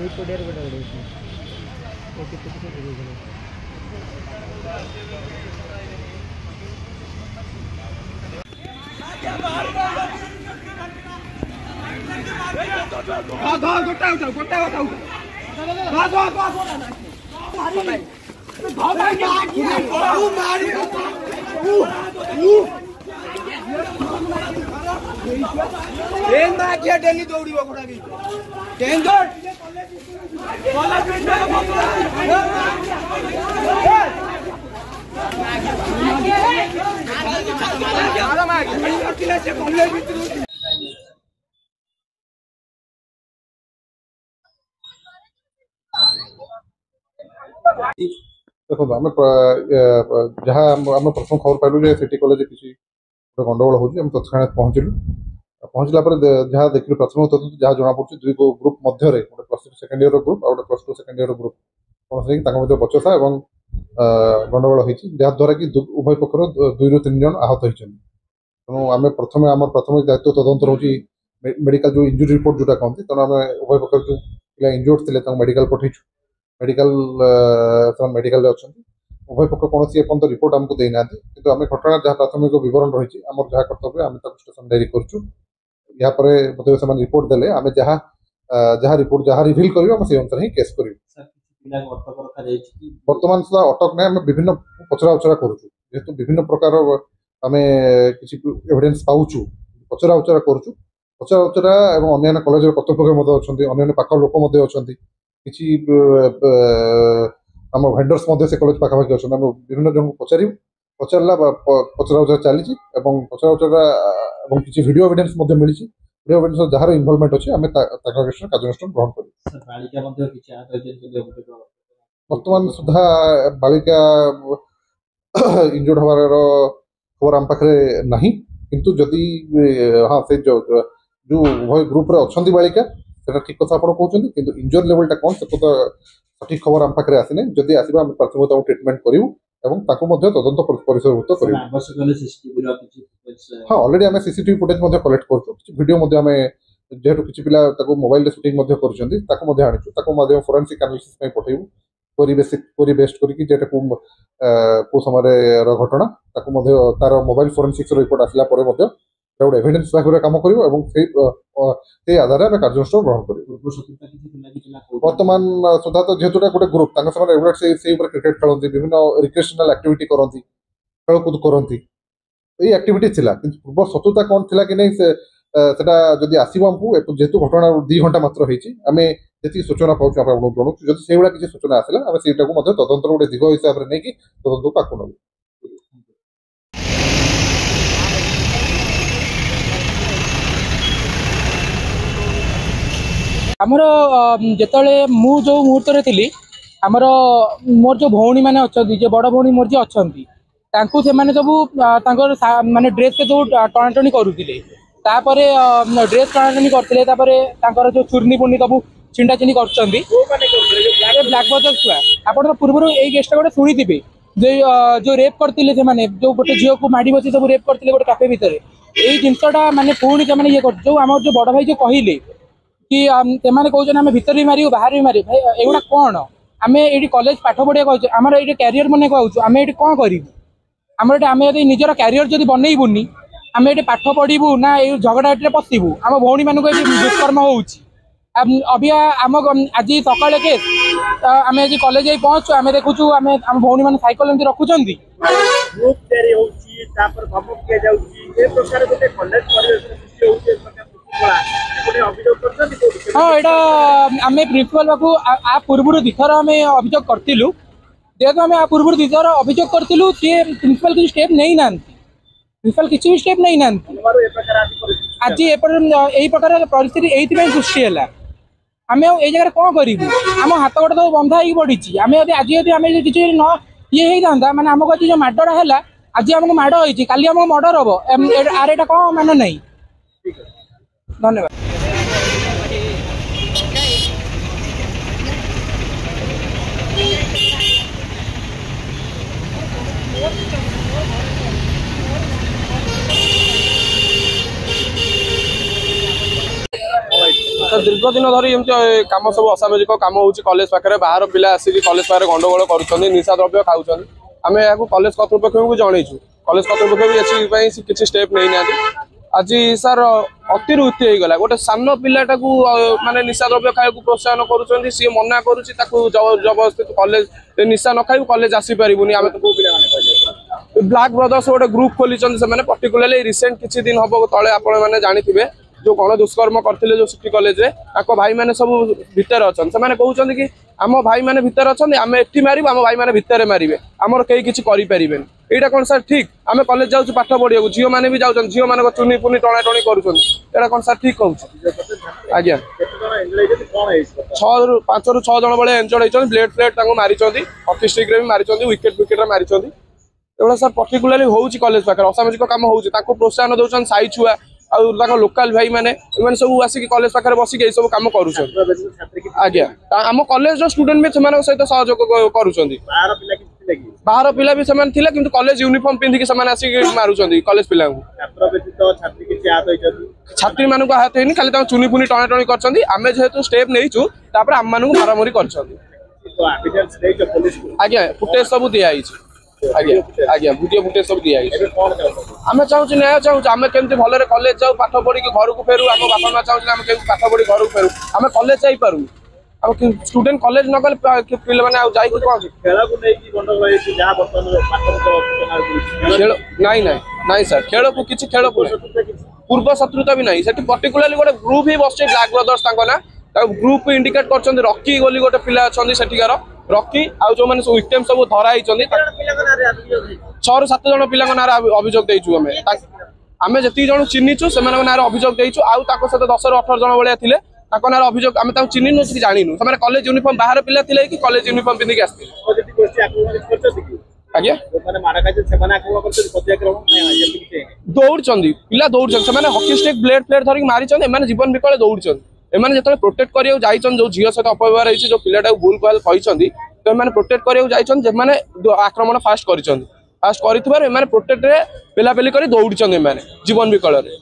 এই পড়িয়ার বড় বড় হইছে ওকে কিছু করে দিল डेली दौड़ देखो आम जहाँ आम प्रथम खबर पाइलु सिटी कॉलेज किसी गंडगोल हो तत्काल पहुँचलु पहुँचला जहाँ देखिलु प्रथम तदंत जहाँ जना पड़ी दुई ग्रुप मध्य plus three second year group और plus two second year group कौन बचसा और गंडगोल होती जहाद्वारा कि उभय पक्षर 2 ରୁ 3 जन आहत होती तेणु आम प्रथम दायित्व तदंत रोचे मेडिकल जो इंजुरी रिपोर्ट जोटा कहते तेणु आम उभय पक्ष जो पिला इंजुर्ड थे मेडिकल पठेचु मेडिकल मेडिकल अच्छा उभय पक्ष कौन एपर्त रिपोर्ट आमको देना कि आम घटना जहाँ प्राथमिक विवरण रही आम जहाँ कर्तव्य आम स्टेशन डायरी करूँ यापर मतलब से रिपोर्ट देले आम जहाँ जहाँ रिपोर्ट जहाँ रिविल कर अनुसार ही केस कर बर्तमान सुधा अटक नहीं आम विभिन्न पचरा उचरा करूँ विभिन्न प्रकार आम किसी एविडेंस पाचु पचरा उचरा करूँ पचरा उचरा और अन्य कॉलेज कर्तव्य अच्छा अन्य पाख लोक किसी आम भेंडर्स से कॉलेज पाखापाखि अच्छा आम विभिन्न जन को पचारा पचरा उचरा चली पचरा उचरा किसी वीडियो एविडेंस मिली वीडियो एविडेंस जार इनवॉल्वमेंट अच्छे आम कार्यानुष्ठान ग्रहण कर बर्तमान सुधा बालिका इंजोर्ड हबार खबर आम पाखे ना किंतु जदि हाँ से जो उभय ग्रुप अच्छा बालिका से ठीक कथा आप कहते कि इंजोर लेवलटा कौन से तो सठिक खबर आम पाखे आसने जदि आसवा आम प्राथमिक ट्रिटमेंट करूँ तदंत परिसरभुक्त कर हाँ ऑलरेडी आम सीसीटीवी फुटेज कलेक्ट करेक्ट आम जेहेतु किसी पिला मोबाइल शूटिंग आनीचु फोरेंसिक एनालिसिस पठेबू कोरी बेस्ट करके को समय घटना तार मोबाइल फोरेंसिक्स रिपोर्ट आसला गोटे एविडेंस भाग काम कर आधार आम कार्यानुष्ठान ग्रहण कर बर्तमान सुधा तो जेहेतु गोटे ग्रुप क्रिकेट खेलती विभिन्न रिक्रिएशनल एक्टिविटी करती खेलकूद करती यही एक्टिविटी थिला पूर्व शत्रुता कौन थिला कि नहीं सेटा जदि आसो आमको जेहेतु घटना 2 घंटा मात्र होती आम जी सूचना पाऊँ जनाऊँ जब से किसी सूचना आसला आम से तदंतर गोटे दिग हिसाब से नहीं तदंत को आगे नबू आमर जिते मु जो मुहूर्त थी आमर मोर जो भौणी मैंने अच्छा जो बड़ भौणी मोर जी अच्छा से सब माने ड्रेस के जो टणाटणी करुले ड्रेस टणाटणी करते जो चूर्णी पुर्णी सब छिंडा छिंडी कर ब्लैक बजर छुआ आप पूर्व यही गेस्ट गोटे शुणी थे जो रेप करते जो गोटे झील को माड़ी बसी सब रेप करते गोटे कैफे भितर यही जिनसा माने पुणी से ये जो आम जो बड़ भाई जो कहले कि से कहते आम भर भी मारू बाहर भी मारू भाई एगुड़ा कौन आम ये कॉलेज पाठ पढ़िया कहे आम ये क्यारियर बन कहे आम ये कौन करूँ आम आम निजर क्यारियर जब बनईबुनि आम ये पाठ पढ़ू ना ये झगड़ा ये पशु आम भौणी मानक दुष्कर्म हो अभी आम आज सकाल केस आम आज कॉलेज पहुँचु आम देखु आम भौणी मैंने साइकेल एमती रखुच्च हाँ यहाँ आम प्रिंसिपल पाखु आ पूर्व दिथर आम अभियोग करूँ जेहेतु आम आ पूर्व दिथर अभियोग करूँ सी प्रिंसिपल किसी स्टेप नहीं ना प्रिंसिपल किसी भी स्टेप नहीं ना आज यही प्रकार परिस्थिति यही सृष्टि है आम ये जगह कौन करूँ आम हाथ गोड़ तो बंधा ही पड़ी आम आज आम किसी न ये होता मैंने आमको आज जो माडटा है आज आमको माड़ होती काली आमको मर्डर हम आर एटा कौन मान नहीं धन्यवाद दीर्घ दिन धरी एमती कम सब असामाजिक कम हो कॉलेज पाखे बाहर पिला आसिक कॉलेज पाखे गंडगोल कर निशा द्रव्य खाऊँ आम या कॉलेज कर्तृपक्ष को जनईचु कॉलेज कर्तृपक्ष भी किसी स्टेप नहीं ना आज सार अतिवृत्ति हो गला गोटे सान पिलाटा को माने निशा द्रव्य खाया प्रोत्साहन करुँच सी मना करुँच जबरदस्ती कॉलेज निशा न खाई कॉलेज आसीपारूनी आम तो ब्लैक ब्रदर्स गोटे ग्रुप खोली पर्टिकुलाली रिसेंट किसी दिन हम तले आपण मैंने जानी जो गण दुष्कर्म करते जो सिटी कॉलेज रे भाई मैंने सब भितर अच्छा से कहते कि आम भाई मैंने भितर अच्छा आम एटी मारू आम भाई मैंने भितर मारे आमर कहीं किसी करें यहाँ कौन सर ठीक आम कॉलेज जाऊँ पाठ पढ़िया झील मैंने भी जाऊँ झील मान चुनी पुनी टणा टणी करा कौन सर ठीक कहूँ आज्ञा 5 ରୁ 6 जन भाई इंजर्ड होती ब्लेड फ्लेड मारी हॉकी स्टिक भी मारी विकेट विकेट मारी एवं सर पर्टिकुलाली हो कॉलेज पाखे असामाजिक कम हो प्रोत्साहन दौरान साई छुआ आ लोकल भाई मैंने सब आसिक कॉलेज पाखे बसिक सब कम कर आज्ञा आम कॉलेज स्टूडेंट भी सहित सहयोग कर बाहर पिला भी से कॉलेज यूनिफॉर्म पिंधिक आसिक मारुंट कॉलेज पिला छात्री मानक आहत होनी खाली चुनी पुनी टणा टणी कर आम जेहेतु स्टेप नहीं आम मानक मारामारी कर आज्ञा फुटेज सब दिखाई आज्ञा आज्ञा वीडियो फुटेज सब दिखाई आम चाहूँ न्याय चाहूँ आम केमती भलरे कॉलेज जाऊ पाठ पढ़ी घर को फेरू आम बापा माँ चाहूँ आम केमती पाठ पढ़ी घर को फेरू आम कॉलेज जापारू आम स्टूडेंट कॉलेज न गले पिला मैंने जाई खेल नाई नाई नाई सर खेल को किसी खेल को पूर्व शत्रुता भी नहीं सेठी पर्टिकुलाली गोटे ग्रुप ही बस ब्लैक ब्रदर्स ना ग्रुप इंडिकेट कर रॉकी गोली गोटे पिला अच्छा सेठिकार रॉकी आउ जो मैंने विक्टिम सब धराई 6 ରୁ 7 जन पिला ना अभियोग देचु आम जी जन चिन्हीचु से ना अभियोग देचु आउ सहित 10 ରୁ 18 जन भाया थे ना अभियोग आम चिन्हनु कि जानिनु से कॉलेज यूनिफॉर्म बाहर पिला थे कि कॉलेज यूनिफॉर्म पिंधिक आसते आज्ञा दौड़ पिला दौड़ से हॉकी स्टिक ब्लेड फ्लेड धरिक मारी जीवन विकल दौड़ एमाने जो प्रोटेक्ट करियो जाइछन जो झियो सहित अपव्यवहार होइछ जो पिलाटा भूल कहल कहिसंदी तो एमाने प्रोटेक्ट करियो जाइछन जे माने आक्रमण फास्ट करिछन फास्ट करिथिबार एमाने प्रोटेक्ट रे पेला पेली करी दौड़छन एमाने जीवन विकल रे